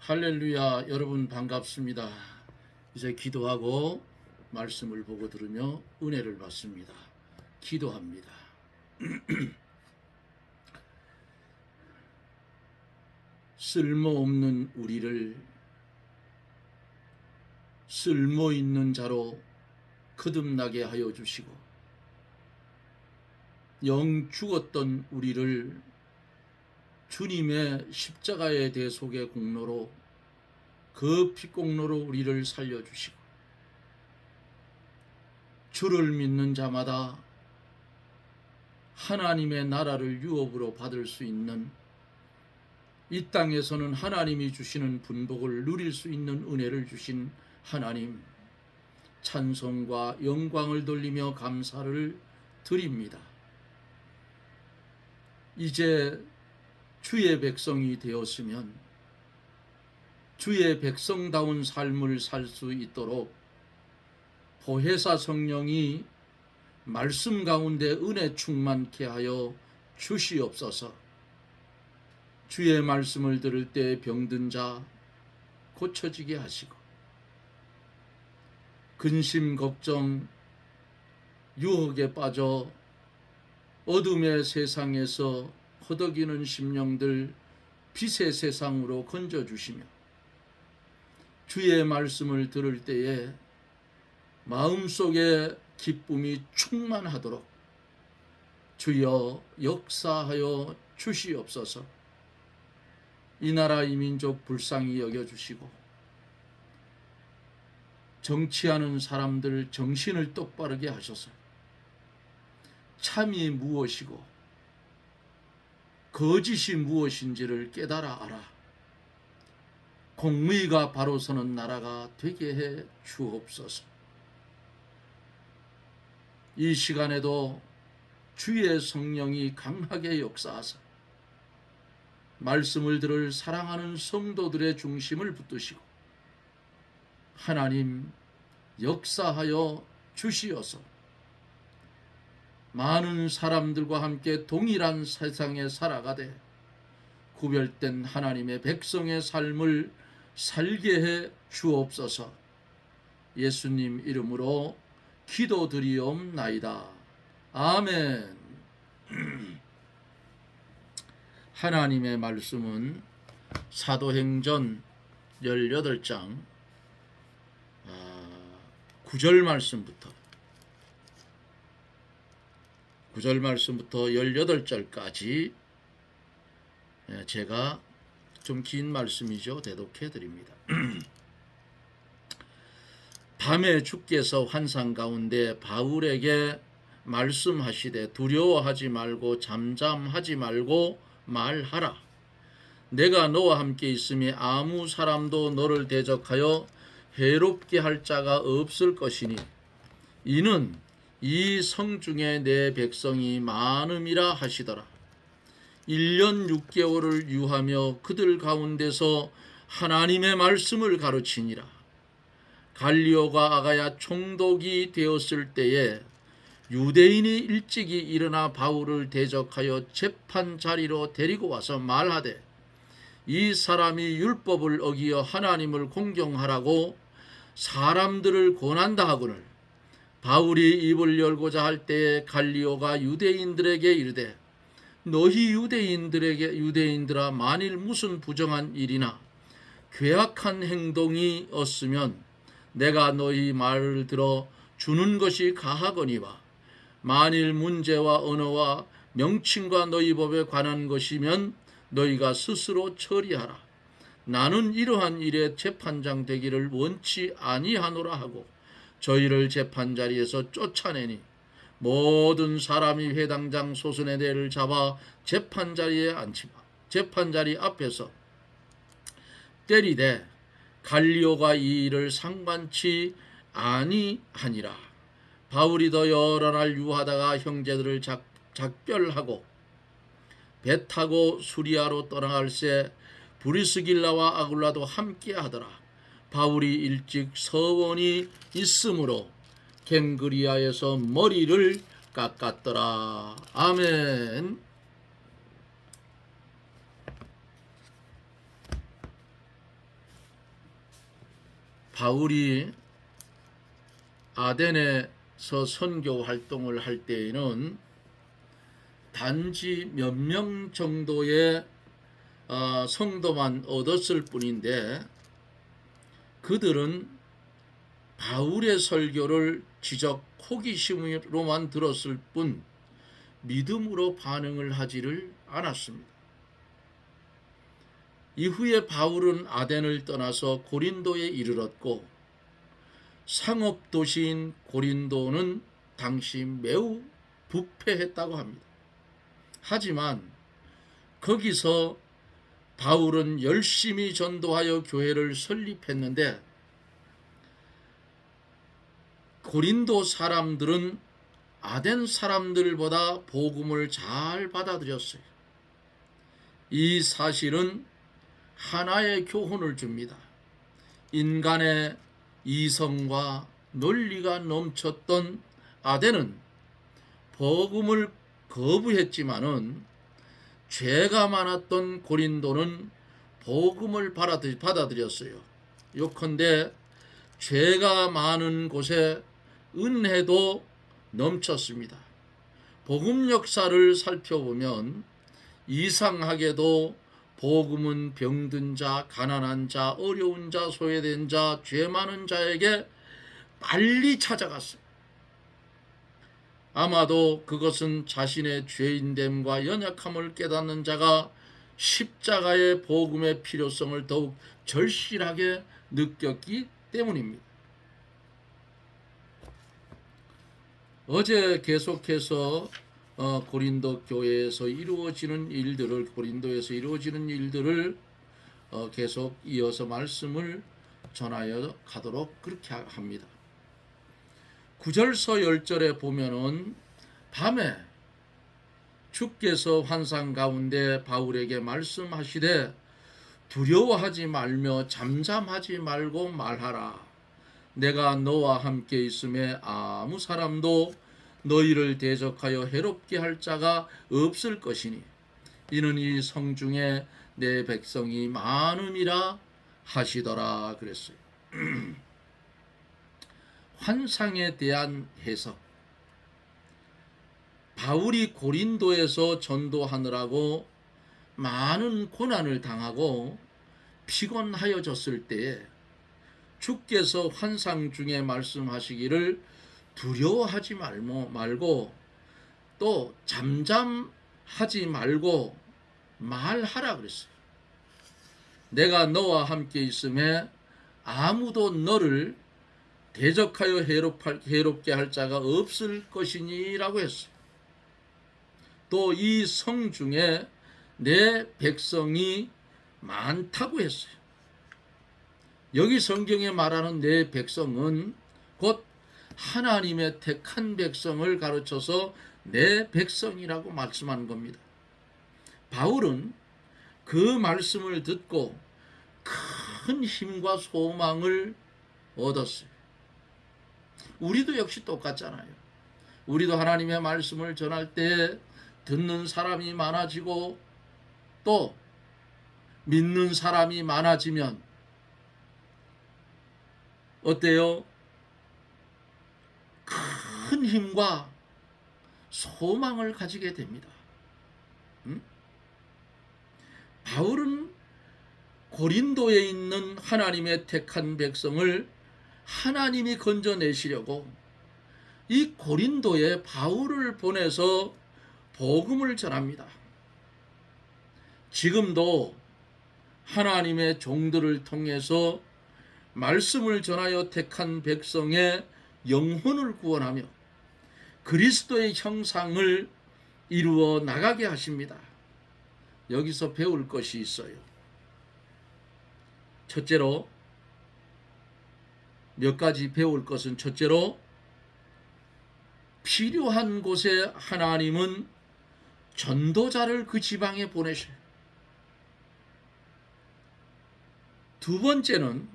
할렐루야. 여러분 반갑습니다. 이제 기도하고 말씀을 보고 들으며 은혜를 받습니다. 기도합니다. 쓸모없는 우리를 쓸모있는 자로 거듭나게 하여 주시고, 영 죽었던 우리를 주님의 십자가의 대속의 공로로, 그 피공로로 우리를 살려주시고, 주를 믿는 자마다 하나님의 나라를 유업으로 받을 수 있는, 이 땅에서는 하나님이 주시는 분복을 누릴 수 있는 은혜를 주신 하나님, 찬송과 영광을 돌리며 감사를 드립니다. 이제 주의 백성이 되었으면 주의 백성다운 삶을 살 수 있도록 보혜사 성령이 말씀 가운데 은혜 충만케 하여 주시옵소서. 주의 말씀을 들을 때 병든 자 고쳐지게 하시고, 근심 걱정 유혹에 빠져 어둠의 세상에서 허덕이는 심령들 빛의 세상으로 건져주시며, 주의 말씀을 들을 때에 마음속에 기쁨이 충만하도록 주여 역사하여 주시옵소서. 이 나라 이 민족 불쌍히 여겨주시고, 정치하는 사람들 정신을 똑바르게 하셔서 참이 무엇이고 거짓이 무엇인지를 깨달아 알아 공의가 바로 서는 나라가 되게 해 주옵소서. 이 시간에도 주의 성령이 강하게 역사하사 말씀을 들을 사랑하는 성도들의 중심을 붙드시고, 하나님 역사하여 주시어서 많은 사람들과 함께 동일한 세상에 살아가되 구별된 하나님의 백성의 삶을 살게 해 주옵소서. 예수님 이름으로 기도드리옵나이다. 아멘. 하나님의 말씀은 사도행전 18장 9절 말씀부터 18절까지 제가 좀 긴 말씀이죠. 대독해 드립니다. 밤에 주께서 환상 가운데 바울에게 말씀하시되 두려워하지 말고 잠잠하지 말고 말하라. 내가 너와 함께 있으니 아무 사람도 너를 대적하여 해롭게 할 자가 없을 것이니, 이는 이 성 중에 내 백성이 많음이라 하시더라. 1년 6개월을 유하며 그들 가운데서 하나님의 말씀을 가르치니라. 갈리오가 아가야 총독이 되었을 때에 유대인이 일찍이 일어나 바울을 대적하여 재판 자리로 데리고 와서 말하되, 이 사람이 율법을 어기어 하나님을 공경하라고 사람들을 권한다 하거늘, 바울이 입을 열고자 할 때에 갈리오가 유대인들에게 이르되, 너희 유대인들아, 만일 무슨 부정한 일이나 괴악한 행동이 없으면 내가 너희 말을 들어 주는 것이 가하거니와, 만일 문제와 언어와 명칭과 너희 법에 관한 것이면 너희가 스스로 처리하라. 나는 이러한 일에 재판장 되기를 원치 아니하노라 하고 저희를 재판자리에서 쫓아내니, 모든 사람이 회당장 소스네대를 잡아 재판자리 앞에서 때리되 갈리오가 이 일을 상관치 아니하니라. 바울이 더 여러 날 유하다가 형제들을 작별하고 배 타고 수리아로 떠나갈새 브리스길라와 아굴라도 함께 하더라. 바울이 일찍 서원이 있으므로 갱그리아에서 머리를 깎았더라. 아멘. 바울이 아덴에서 선교 활동을 할 때에는 단지 몇 명 정도의 성도만 얻었을 뿐인데, 그들은 바울의 설교를 지적 호기심으로만 들었을 뿐 믿음으로 반응을 하지를 않았습니다. 이후에 바울은 아덴을 떠나서 고린도에 이르렀고, 상업 도시인 고린도는 당시 매우 부패했다고 합니다. 하지만 거기서 바울은 열심히 전도하여 교회를 설립했는데, 고린도 사람들은 아덴 사람들보다 복음을 잘 받아들였어요. 이 사실은 하나의 교훈을 줍니다. 인간의 이성과 논리가 넘쳤던 아덴은 복음을 거부했지만은, 죄가 많았던 고린도는 복음을 받아들였어요. 요컨대 죄가 많은 곳에 은혜도 넘쳤습니다. 복음 역사를 살펴보면 이상하게도 복음은 병든 자, 가난한 자, 어려운 자, 소외된 자, 죄 많은 자에게 빨리 찾아갔어요. 아마도 그것은 자신의 죄인됨과 연약함을 깨닫는 자가 십자가의 복음의 필요성을 더욱 절실하게 느꼈기 때문입니다. 어제 계속해서 고린도 교회에서 이루어지는 일들을, 고린도에서 이루어지는 일들을 계속 이어서 말씀을 전하여 가도록 그렇게 합니다. 9절서 10절에 보면은 밤에 주께서 환상 가운데 바울에게 말씀하시되 두려워하지 말며 잠잠하지 말고 말하라. 내가 너와 함께 있음에 아무 사람도 너희를 대적하여 해롭게 할 자가 없을 것이니 이는 이 성중에 내 백성이 많음이라 하시더라 그랬어요. 환상에 대한 해석. 바울이 고린도에서 전도하느라고 많은 고난을 당하고 피곤하여졌을 때에 주께서 환상 중에 말씀하시기를 두려워하지 말고 또 잠잠하지 말고 말하라 그랬어요. 내가 너와 함께 있음에 아무도 너를 대적하여 해롭게 할 자가 없을 것이니라고 했어요. 또 이 성 중에 내 백성이 많다고 했어요. 여기 성경에 말하는 내 백성은 곧 하나님의 택한 백성을 가르쳐서 내 백성이라고 말씀한 겁니다. 바울은 그 말씀을 듣고 큰 힘과 소망을 얻었어요. 우리도 역시 똑같잖아요. 우리도 하나님의 말씀을 전할 때 듣는 사람이 많아지고 또 믿는 사람이 많아지면 어때요? 큰 힘과 소망을 가지게 됩니다. 바울은 고린도에 있는 하나님의 택한 백성을 하나님이 건져내시려고 이 고린도에 바울을 보내서 복음을 전합니다. 지금도 하나님의 종들을 통해서 말씀을 전하여 택한 백성의 영혼을 구원하며 그리스도의 형상을 이루어 나가게 하십니다. 여기서 배울 것이 있어요. 첫째로, 몇 가지 배울 것은, 첫째로 필요한 곳에 하나님은 전도자를 그 지방에 보내셔요. 두 번째는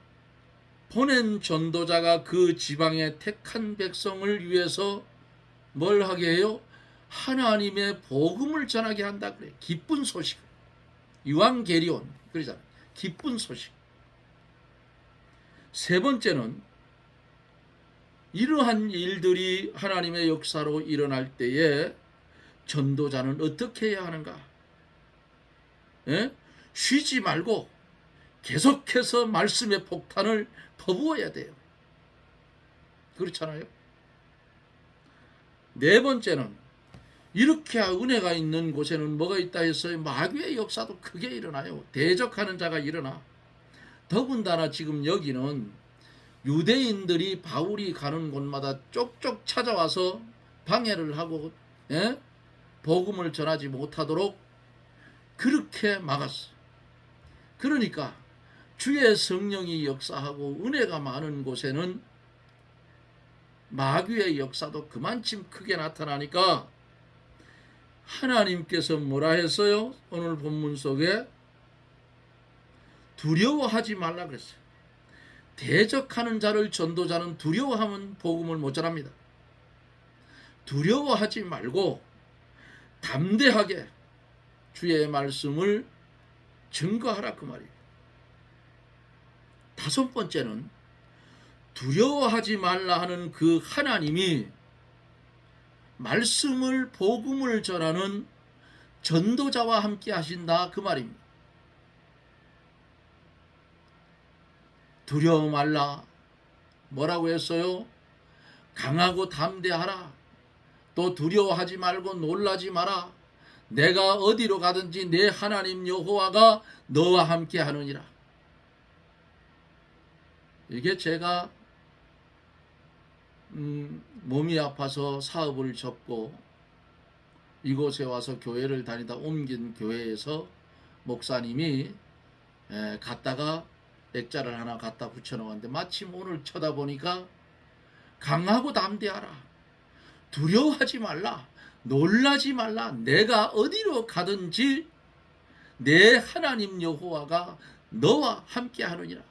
보낸 전도자가 그 지방의 택한 백성을 위해서 뭘 하게 해요? 하나님의 복음을 전하게 한다 그래요. 기쁜 소식. 유앙게리온 그러잖아요. 기쁜 소식. 세 번째는 이러한 일들이 하나님의 역사로 일어날 때에 전도자는 어떻게 해야 하는가? 예? 쉬지 말고 계속해서 말씀의 폭탄을 퍼부어야 돼요. 그렇잖아요. 네 번째는 이렇게 은혜가 있는 곳에는 뭐가 있다 했어요? 마귀의 역사도 크게 일어나요. 대적하는 자가 일어나. 더군다나 지금 여기는 유대인들이 바울이 가는 곳마다 쪽쪽 찾아와서 방해를 하고 복음을 전하지 못하도록 그렇게 막았어. 그러니까 주의 성령이 역사하고 은혜가 많은 곳에는 마귀의 역사도 그만큼 크게 나타나니까 하나님께서 뭐라 했어요? 오늘 본문 속에 두려워하지 말라 그랬어요. 대적하는 자를 전도자는 두려워하면 복음을 못 전합니다. 두려워하지 말고 담대하게 주의 말씀을 증거하라 그 말이에요. 다섯 번째는 두려워하지 말라 하는 그 하나님이 말씀을 복음을 전하는 전도자와 함께 하신다 그 말입니다. 두려워 말라. 뭐라고 했어요? 강하고 담대하라. 또 두려워하지 말고 놀라지 마라. 내가 어디로 가든지 내 하나님 여호와가 너와 함께 하느니라. 이게 제가 몸이 아파서 사업을 접고 이곳에 와서 교회를 다니다 옮긴 교회에서 목사님이 갔다가 액자를 하나 갖다 붙여놓았는데 마침 오늘 쳐다보니까 강하고 담대하라. 두려워하지 말라. 놀라지 말라. 내가 어디로 가든지 내 하나님 여호와가 너와 함께 하느니라.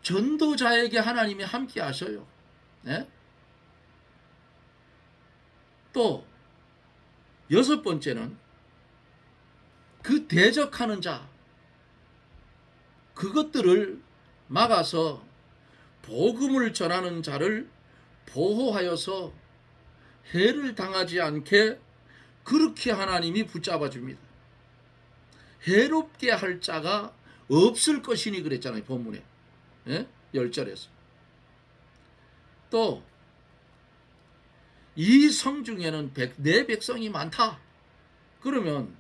전도자에게 하나님이 함께 하셔요. 네? 또 여섯 번째는 그 대적하는 자 그것들을 막아서 복음을 전하는 자를 보호하여서 해를 당하지 않게 그렇게 하나님이 붙잡아 줍니다. 해롭게 할 자가 없을 것이니 그랬잖아요. 본문에 10절에서. 또 이 성 중에는 내 백성이 많다. 그러면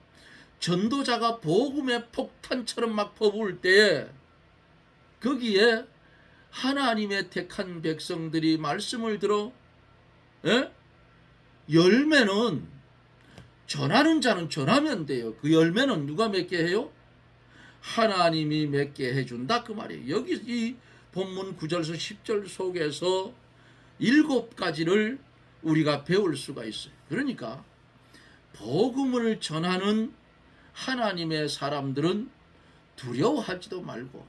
전도자가 복음의 폭탄처럼 막 퍼부을 때에 거기에 하나님의 택한 백성들이 말씀을 들어 열매는 전하는 자는 전하면 돼요. 그 열매는 누가 맺게 해요? 하나님이 맺게 해준다 그 말이에요. 여기 이 본문 9절에서 10절 속에서 7가지를 우리가 배울 수가 있어요. 그러니까 복음을 전하는 하나님의 사람들은 두려워하지도 말고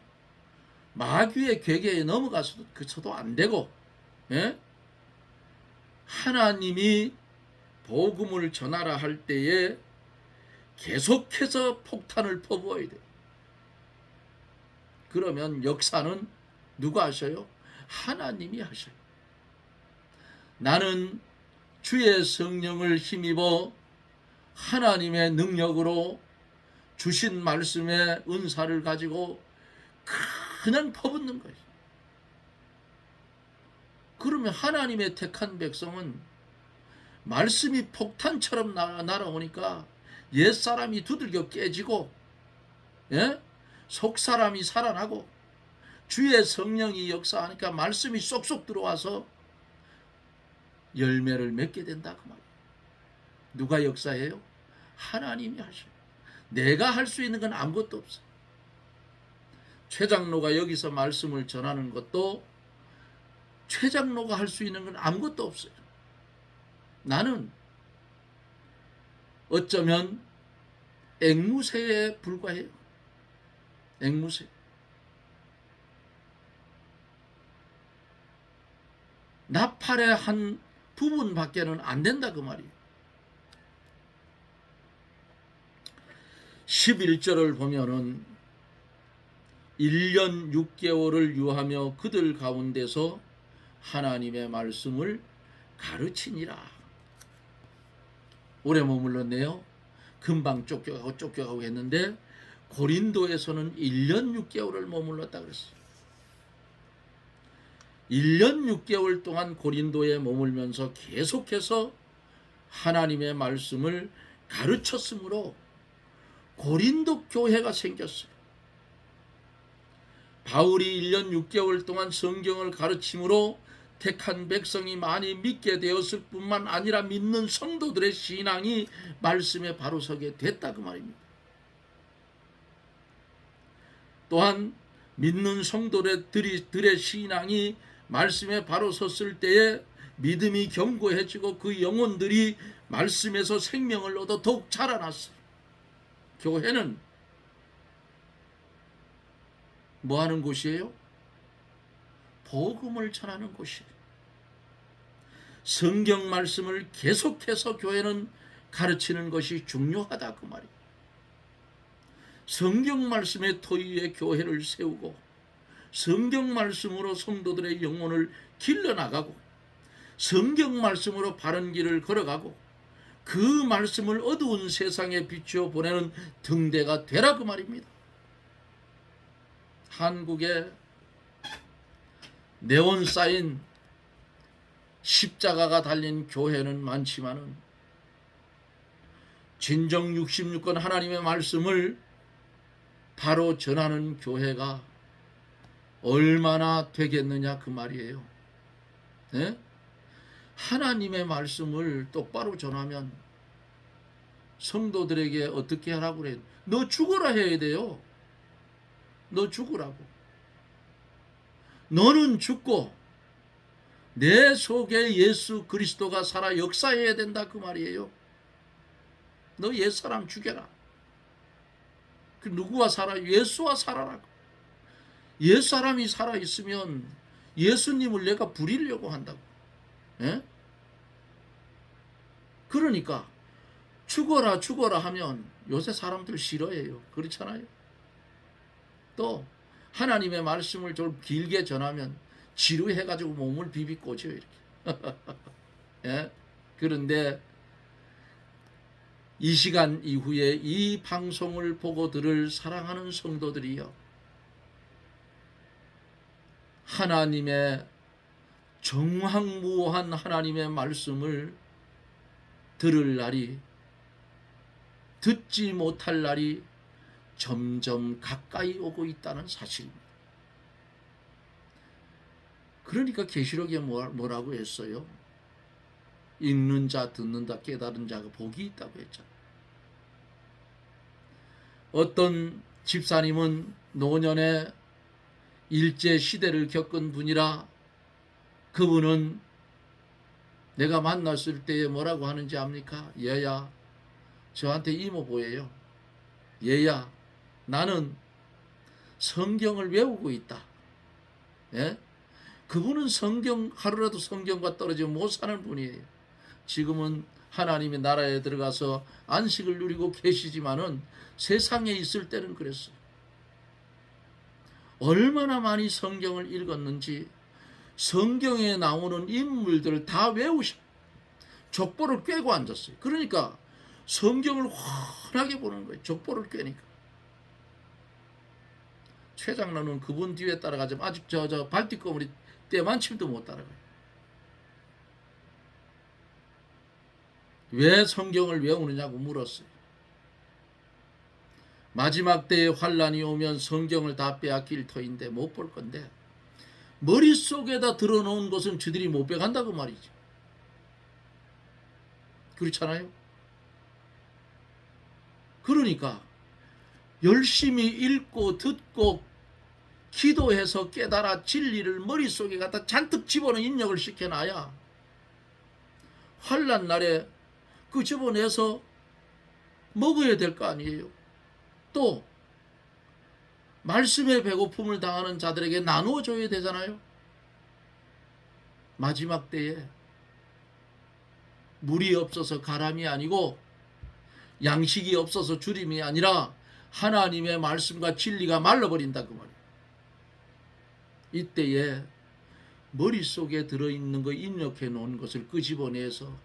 마귀의 괴계에 넘어가서도 안 되고 하나님이 복음을 전하라 할 때에 계속해서 폭탄을 퍼부어야 돼요. 그러면 역사는 누가 하셔요? 하나님이 하셔요. 나는 주의 성령을 힘입어 하나님의 능력으로 주신 말씀의 은사를 가지고 그냥 퍼붓는 거예요. 그러면 하나님의 택한 백성은 말씀이 폭탄처럼 날아오니까 옛사람이 두들겨 깨지고 속사람이 살아나고 주의 성령이 역사하니까 말씀이 쏙쏙 들어와서 열매를 맺게 된다 그 말이에요. 누가 역사해요? 하나님이 하셔요. 내가 할 수 있는 건 아무것도 없어요. 최장로가 여기서 말씀을 전하는 것도 최장로가 할 수 있는 건 아무것도 없어요. 나는 어쩌면 앵무새에 불과해요. 앵무새. 나팔의 한 부분밖에는 안 된다 그 말이에요. 11절을 보면은 1년 6개월을 유하며 그들 가운데서 하나님의 말씀을 가르치니라. 오래 머물렀네요. 금방 쫓겨가고 했는데 고린도에서는 1년 6개월을 머물렀다 그랬어요. 1년 6개월 동안 고린도에 머물면서 계속해서 하나님의 말씀을 가르쳤으므로 고린도 교회가 생겼어요. 바울이 1년 6개월 동안 성경을 가르침으로 택한 백성이 많이 믿게 되었을 뿐만 아니라 믿는 성도들의 신앙이 말씀에 바로 서게 됐다 그 말입니다. 또한 믿는 성도들의 신앙이 말씀에 바로 섰을 때에 믿음이 견고해지고 그 영혼들이 말씀에서 생명을 얻어 더욱 자라났어요. 교회는 뭐 하는 곳이에요? 복음을 전하는 곳이에요. 성경 말씀을 계속해서 교회는 가르치는 것이 중요하다 그 말이에요. 성경 말씀의 토 위에 교회를 세우고 성경 말씀으로 성도들의 영혼을 길러나가고 성경 말씀으로 바른 길을 걸어가고 그 말씀을 어두운 세상에 비추어 보내는 등대가 되라 그 말입니다. 한국에 네온 사인 십자가가 달린 교회는 많지만은 진정 66권 하나님의 말씀을 바로 전하는 교회가 얼마나 되겠느냐 그 말이에요. 네? 하나님의 말씀을 똑바로 전하면 성도들에게 어떻게 하라고 그래요? 너 죽어라 해야 돼요. 너 죽으라고. 너는 죽고 내 속에 예수 그리스도가 살아 역사해야 된다 그 말이에요. 너 옛사람 죽여라. 그 누구와 살아? 예수와 살아라. 옛사람이 살아있으면 예수님을 내가 부리려고 한다고. 예? 그러니까 죽어라 하면 요새 사람들 싫어해요. 그렇잖아요. 또 하나님의 말씀을 좀 길게 전하면 지루해가지고 몸을 비비꼬죠 이렇게. 예? 그런데 이 시간 이후에 이 방송을 보고 들을 사랑하는 성도들이요, 하나님의 정확무한 하나님의 말씀을 들을 날이, 듣지 못할 날이 점점 가까이 오고 있다는 사실입니다. 그러니까 계시록에 뭐라고 했어요? 읽는 자, 듣는 자, 깨달은 자가 복이 있다고 했잖아요. 어떤 집사님은 노년에 일제 시대를 겪은 분이라 그분은 내가 만났을 때에 뭐라고 하는지 압니까? 얘야, 저한테 이모부예요. 얘야, 나는 성경을 외우고 있다. 예? 그분은 성경, 하루라도 성경과 떨어지면 못 사는 분이에요. 지금은 하나님의 나라에 들어가서 안식을 누리고 계시지만은 세상에 있을 때는 그랬어요. 얼마나 많이 성경을 읽었는지 성경에 나오는 인물들을 다 외우셔. 족보를 꿰고 앉았어요. 그러니까 성경을 환하게 보는 거예요. 족보를 꿰니까. 최 장로는 그분 뒤에 따라가지만 아직 저 발뒤꺼물이 때만침도 못 따라가요. 왜 성경을 외우느냐고 물었어요. 마지막 때에 환란이 오면 성경을 다 빼앗길 터인데 못 볼 건데 머릿속에다 들어놓은 것은 저들이 못 빼간다고 말이죠. 그렇잖아요. 그러니까 열심히 읽고 듣고 기도해서 깨달아 진리를 머릿속에 갖다 잔뜩 집어넣어 입력을 시켜놔야 환란 날에 그 집어내서 먹어야 될 거 아니에요. 또 말씀의 배고픔을 당하는 자들에게 나누어줘야 되잖아요. 마지막 때에 물이 없어서 가람이 아니고 양식이 없어서 주림이 아니라 하나님의 말씀과 진리가 말라버린다 그 말이에요. 이때에 머릿속에 들어있는 거 입력해 놓은 것을 끄집어내서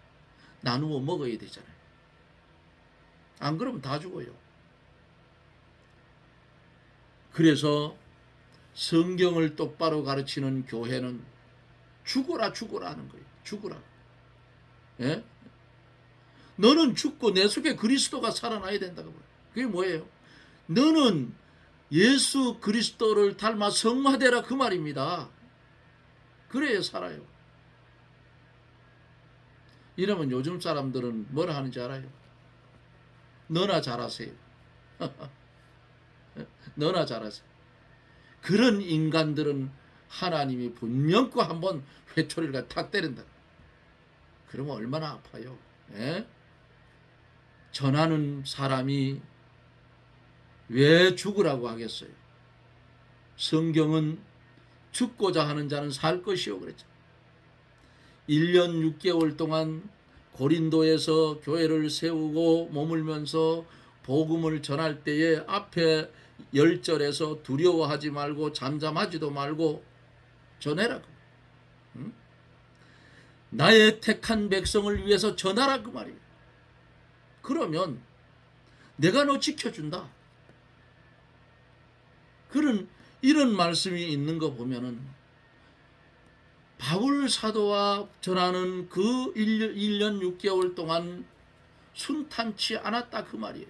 나누어 먹어야 되잖아요. 안 그러면 다 죽어요. 그래서 성경을 똑바로 가르치는 교회는 죽어라 하는 거예요. 죽어라. 예? 너는 죽고 내 속에 그리스도가 살아나야 된다고. 그게 뭐예요? 너는 예수 그리스도를 닮아 성화되라 그 말입니다. 그래야 살아요. 이러면 요즘 사람들은 뭐라 하는지 알아요? 너나 잘하세요. 너나 잘하세요. 그런 인간들은 하나님이 분명코 한번 회초리를 탁 때린다. 그러면 얼마나 아파요. 예? 전하는 사람이 왜 죽으라고 하겠어요? 성경은 죽고자 하는 자는 살 것이요 그랬죠. 1년 6개월 동안 고린도에서 교회를 세우고 머물면서 복음을 전할 때에 앞에 10절에서 두려워하지 말고 잠잠하지도 말고 전해라. 응? 나의 택한 백성을 위해서 전하라 그 말이에요. 그러면 내가 너 지켜준다. 이런 말씀이 있는 거 보면은 바울 사도와 전하는 그 1년 6개월 동안 순탄치 않았다 그 말이에요.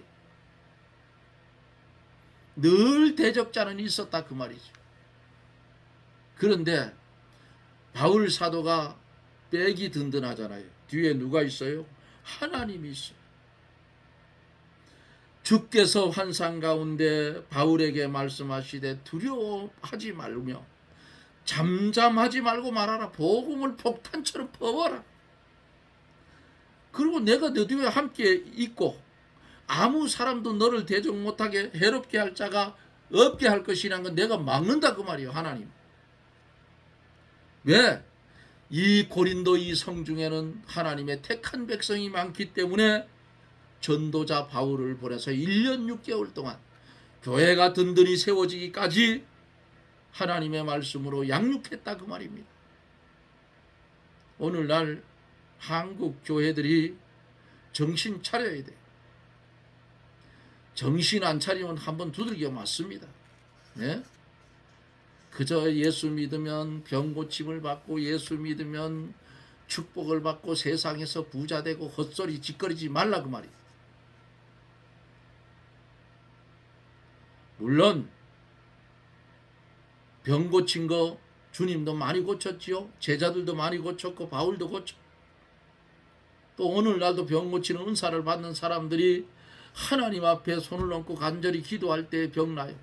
늘 대적자는 있었다 그 말이죠. 그런데 바울 사도가 백이 든든하잖아요. 뒤에 누가 있어요? 하나님이 있어요. 주께서 환상 가운데 바울에게 말씀하시되 두려워하지 말며 잠잠하지 말고 말하라. 복음을 폭탄처럼 퍼워라. 그리고 내가 너 뒤에 함께 있고 아무 사람도 너를 대적 못하게 해롭게 할 자가 없게 할 것이라는 건 내가 막는다 그 말이에요. 하나님. 왜? 이 고린도 이 성 중에는 하나님의 택한 백성이 많기 때문에 전도자 바울을 보내서 1년 6개월 동안 교회가 든든히 세워지기까지 하나님의 말씀으로 양육했다 그 말입니다. 오늘날 한국 교회들이 정신 차려야 돼요. 정신 안 차리면 한번 두들겨 맞습니다. 네? 그저 예수 믿으면 병 고침을 받고 예수 믿으면 축복을 받고 세상에서 부자 되고 헛소리 짓거리지 말라 그 말이에요. 물론 병 고친 거 주님도 많이 고쳤지요. 제자들도 많이 고쳤고 바울도 고쳤고 또 오늘날도 병 고치는 은사를 받는 사람들이 하나님 앞에 손을 얹고 간절히 기도할 때 병 나요.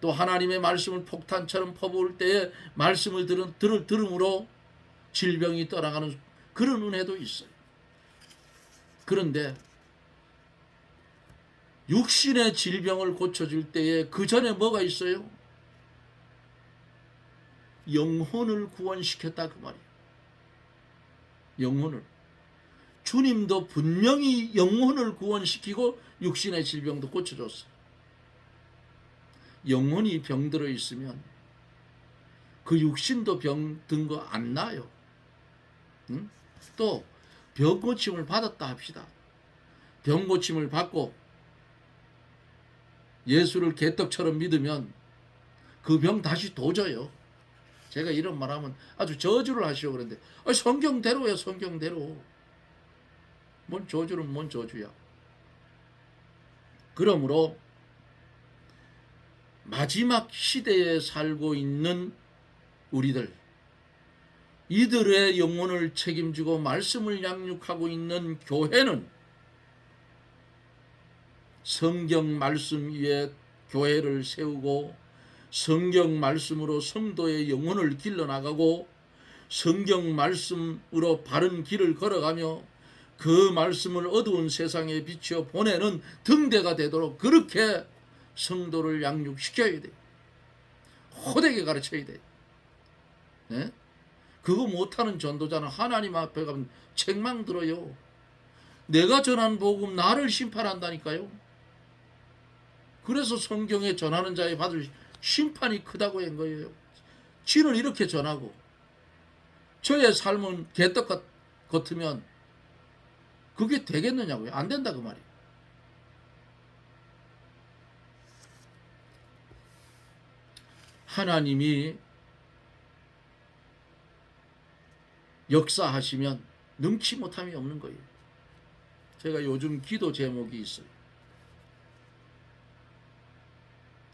또 하나님의 말씀을 폭탄처럼 퍼부을 때에 말씀을 들음으로 질병이 떠나가는 그런 은혜도 있어요. 그런데 육신의 질병을 고쳐줄 때에 그 전에 뭐가 있어요? 영혼을 구원시켰다 그 말이에요. 영혼을. 주님도 분명히 영혼을 구원시키고 육신의 질병도 고쳐줬어요. 영혼이 병들어 있으면 그 육신도 병든 거 안 나요. 응? 또 병 고침을 받았다 합시다. 병 고침을 받고 예수를 개떡처럼 믿으면 그 병 다시 도져요. 제가 이런 말하면 아주 저주를 하시오 그런데 성경대로야 성경대로. 뭔 저주는 뭔 저주야. 그러므로 마지막 시대에 살고 있는 우리들, 이들의 영혼을 책임지고 말씀을 양육하고 있는 교회는 성경 말씀 위에 교회를 세우고 성경 말씀으로 성도의 영혼을 길러나가고 성경 말씀으로 바른 길을 걸어가며 그 말씀을 어두운 세상에 비추어 보내는 등대가 되도록 그렇게 성도를 양육시켜야 돼요. 호되게 가르쳐야 돼요. 네? 그거 못하는 전도자는 하나님 앞에 가면 책망 들어요. 내가 전한 복음 나를 심판한다니까요. 그래서 성경에 전하는 자에 받을 심판이 크다고 한 거예요. 쥐는 이렇게 전하고 저의 삶은 개떡 같으면 그게 되겠느냐고요. 안 된다 그 말이에요. 하나님이 역사하시면 능치 못함이 없는 거예요. 제가 요즘 기도 제목이 있어요.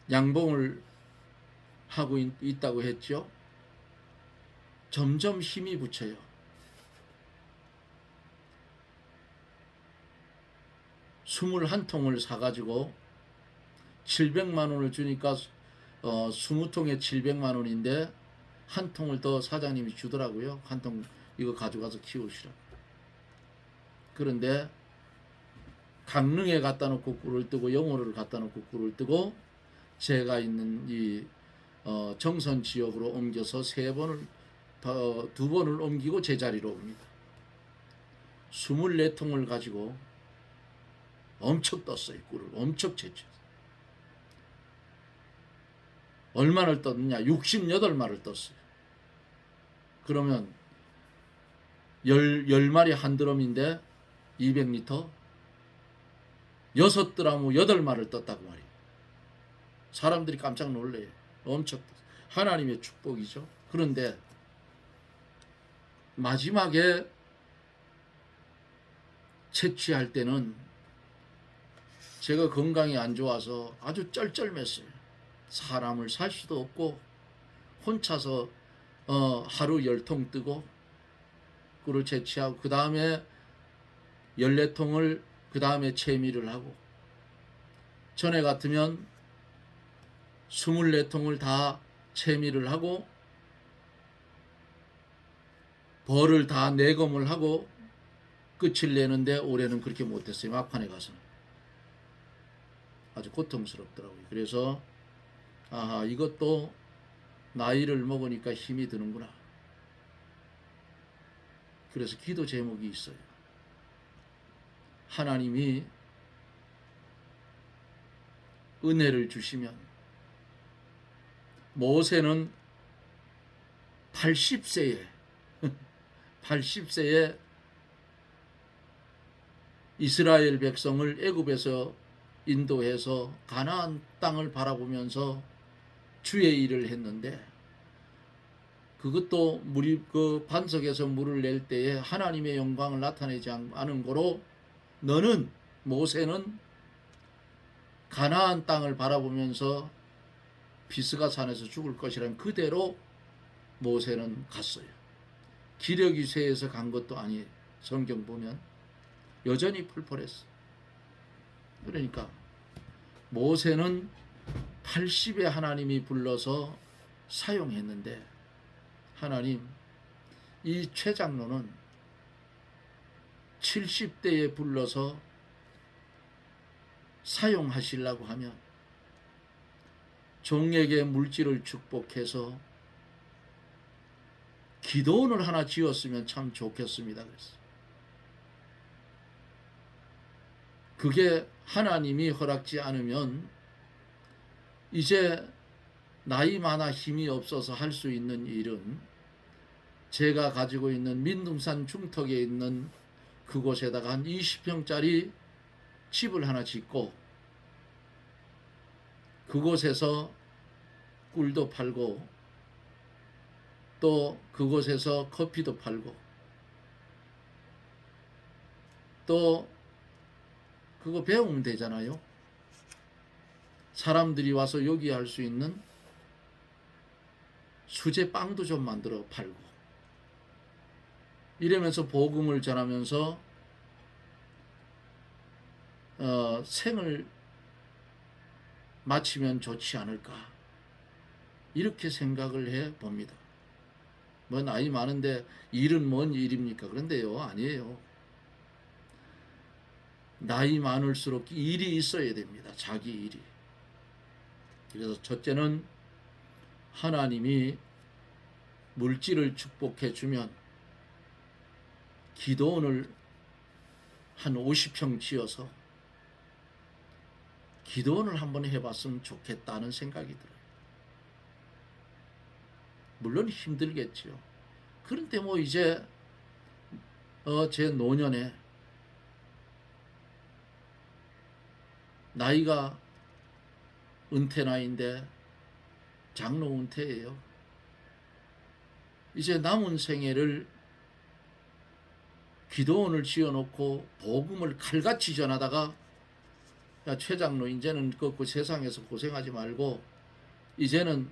양봉을 하고 있다고 했죠. 점점 힘이 붙여요. 21통을 사가지고 700만 원을 주니까 20통에 700만 원인데 한 통을 더 사장님이 주더라고요. 한 통 이거 가져가서 키우시라. 그런데 강릉에 갖다 놓고 꿀을 뜨고 영호를 갖다 놓고 꿀을 뜨고 제가 있는 이 정선 지역으로 옮겨서 두 번을 옮기고 제자리로 옵니다. 24통을 가지고 엄청 떴어요. 꿀을 엄청 채취했어요. 얼마를 떴느냐? 68마리를 떴어요. 그러면 10마리 한 드럼인데 200리터 6드라무 8마리를 떴다고 말이에요. 사람들이 깜짝 놀래요. 엄청 하나님의 축복이죠. 그런데 마지막에 채취할 때는 제가 건강이 안 좋아서 아주 쩔쩔맸어요. 사람을 살 수도 없고 혼자서 하루 10통 뜨고 꿀을 채취하고 그 다음에 14통을 그 다음에 채미를 하고 전에 같으면 24통을 다 채미를 하고 벌을 다 내검을 하고 끝을 내는데 올해는 그렇게 못했어요. 막판에 가서는 아주 고통스럽더라고요. 그래서 이것도 나이를 먹으니까 힘이 드는구나. 그래서 기도 제목이 있어요. 하나님이 은혜를 주시면 모세는 80세에 이스라엘 백성을 애굽에서 인도해서 가나안 땅을 바라보면서 주의 일을 했는데 그것도 그 반석에서 물을 낼 때에 하나님의 영광을 나타내지 않은 거로 너는 모세는 가나안 땅을 바라보면서 비스가 산에서 죽을 것이란 그대로 모세는 갔어요. 기력이 쇠해서 간 것도 아니에요. 성경 보면 여전히 펄펄했어. 그러니까 모세는 80에 하나님이 불러서 사용했는데 하나님 이 최장로는 70대에 불러서 사용하시려고 하면 종에게 물질을 축복해서 기도원을 하나 지었으면 참 좋겠습니다. 그랬어요. 그게 하나님이 허락지 않으면 이제 나이 많아 힘이 없어서 할 수 있는 일은 제가 가지고 있는 민둥산 중턱에 있는 그곳에다가 한 20평짜리 집을 하나 짓고 그곳에서 꿀도 팔고 또 그곳에서 커피도 팔고 또 그거 배우면 되잖아요. 사람들이 와서 여기 할 수 있는 수제 빵도 좀 만들어 팔고 이러면서 복음을 전하면서 생을 마치면 좋지 않을까 이렇게 생각을 해 봅니다. 뭐 나이 많은데 일은 뭔 일입니까? 그런데요, 아니에요. 나이 많을수록 일이 있어야 됩니다. 자기 일이. 그래서 첫째는 하나님이 물질을 축복해 주면 기도원을 한 50평 지어서 기도원을 한번 해봤으면 좋겠다는 생각이 들어요. 물론 힘들겠지요. 그런데 뭐 이제 제 노년에 나이가 은퇴 나이인데 장로 은퇴예요. 이제 남은 생애를 기도원을 지어놓고 복음을 칼같이 전하다가, 야 최 장로 이제는 그 세상에서 고생하지 말고 이제는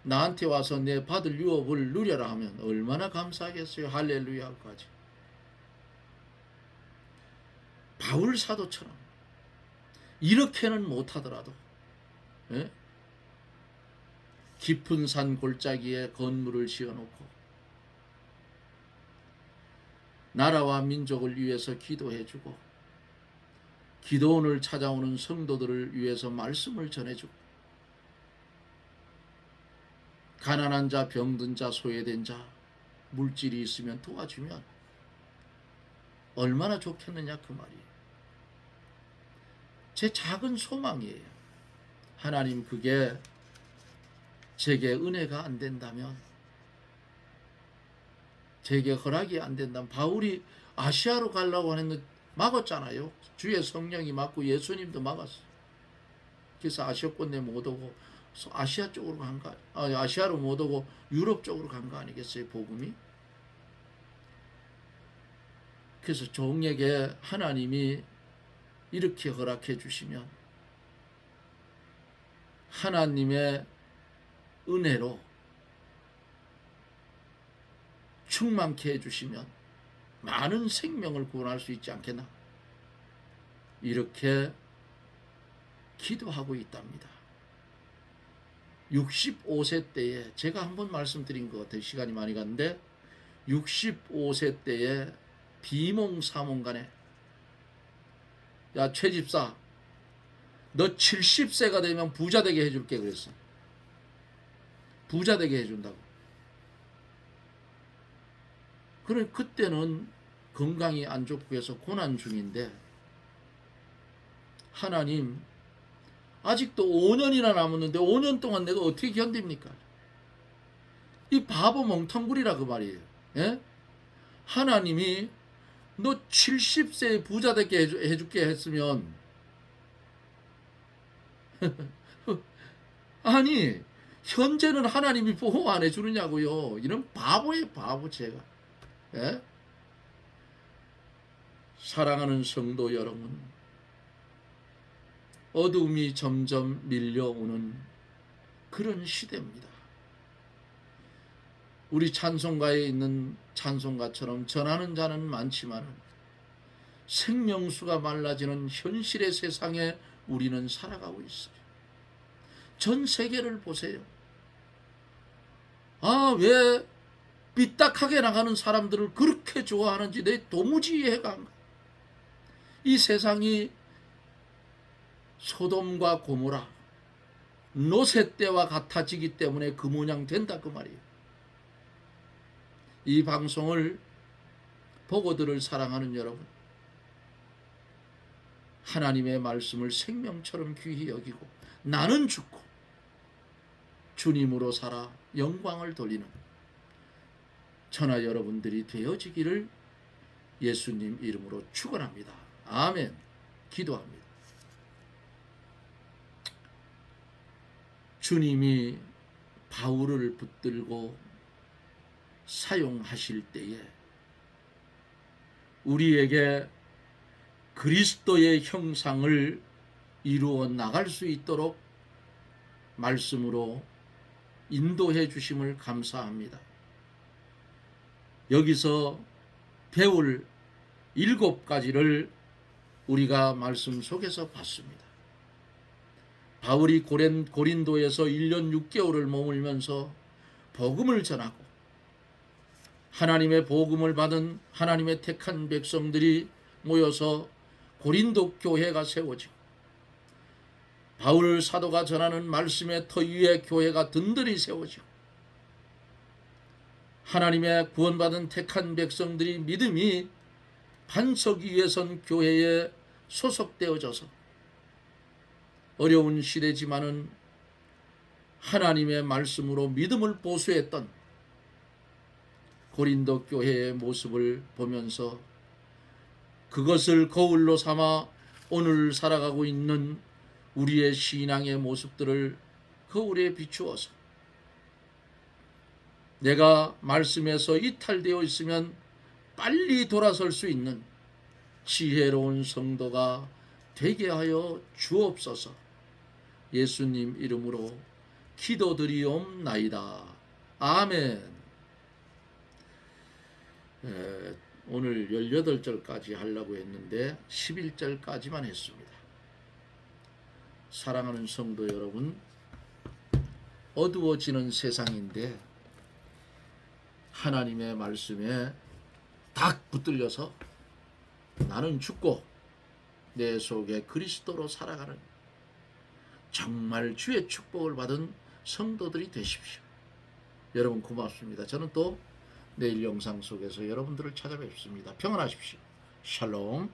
나한테 와서 내 받을 유업을 누려라 하면 얼마나 감사하겠어요. 할렐루야까지. 바울 사도처럼 이렇게는 못하더라도, 예? 깊은 산 골짜기에 건물을 지어놓고 나라와 민족을 위해서 기도해주고 기도원을 찾아오는 성도들을 위해서 말씀을 전해주고 가난한 자, 병든 자, 소외된 자, 물질이 있으면 도와주면 얼마나 좋겠느냐 그 말이에요. 제 작은 소망이에요. 하나님 그게 제게 은혜가 안 된다면, 제게 허락이 안 된다면, 바울이 아시아로 가려고 하는데 막았잖아요. 주의 성령이 막고 예수님도 막았어요. 그래서 아시아권에 못 오고 아시아 쪽으로 간 거, 아시아로 못 오고 유럽 쪽으로 간 거 아니겠어요, 복음이? 그래서 종에게 하나님이 이렇게 허락해 주시면 하나님의 은혜로 충만케 해주시면 많은 생명을 구원할 수 있지 않겠나? 이렇게 기도하고 있답니다. 65세 때에, 제가 한번 말씀드린 것 같아요. 시간이 많이 갔는데 65세 때에 비몽사몽간에, 야 최 집사 너 70세가 되면 부자 되게 해줄게 그랬어. 부자 되게 해준다고. 그래 그때는 건강이 안 좋고 해서 고난 중인데, 하나님 아직도 5년이나 남았는데 5년 동안 내가 어떻게 견딥니까? 이 바보 멍텅구리라 그 말이에요. 예? 하나님이 너 70세에 부자 되게 해줄게 했으면 아니 현재는 하나님이 보호 안 해주느냐고요. 이런 바보예요, 바보 제가. 예? 사랑하는 성도 여러분, 어둠이 점점 밀려오는 그런 시대입니다. 우리 찬송가에 있는 찬송가처럼 전하는 자는 많지만 생명수가 말라지는 현실의 세상에 우리는 살아가고 있어요. 전 세계를 보세요. 왜 삐딱하게 나가는 사람들을 그렇게 좋아하는지 내 도무지 이해가 안 가. 이 세상이 소돔과 고모라, 노새 때와 같아지기 때문에 그 모양 된다 그 말이에요. 이 방송을 보고들을 사랑하는 여러분, 하나님의 말씀을 생명처럼 귀히 여기고 나는 죽고 주님으로 살아 영광을 돌리는 저나 여러분들이 되어지기를 예수님 이름으로 축원합니다. 아멘. 기도합니다. 주님이 바울을 붙들고 사용하실 때에 우리에게 그리스도의 형상을 이루어 나갈 수 있도록 말씀으로 인도해 주심을 감사합니다. 여기서 배울 7가지를 우리가 말씀 속에서 봤습니다. 바울이 고린도에서 1년 6개월을 머물면서 복음을 전하고 하나님의 복음을 받은 하나님의 택한 백성들이 모여서 고린도 교회가 세워지고 바울 사도가 전하는 말씀의 터 위에 교회가 든든히 세워지고 하나님의 구원받은 택한 백성들이 믿음이 반석 위에 선 교회에 소속되어져서 어려운 시대지만은 하나님의 말씀으로 믿음을 보수했던 고린도 교회의 모습을 보면서 그것을 거울로 삼아 오늘 살아가고 있는 우리의 신앙의 모습들을 거울에 비추어서 내가 말씀에서 이탈되어 있으면 빨리 돌아설 수 있는 지혜로운 성도가 되게 하여 주옵소서. 예수님 이름으로 기도드리옵나이다. 아멘. 오늘 18절까지 하려고 했는데 11절까지만 했습니다. 사랑하는 성도 여러분, 어두워지는 세상인데 하나님의 말씀에 딱 붙들려서 나는 죽고 내 속에 그리스도로 살아가는 정말 주의 축복을 받은 성도들이 되십시오. 여러분 고맙습니다. 저는 또 내일 영상 속에서 여러분들을 찾아뵙습니다. 평안하십시오. 샬롬.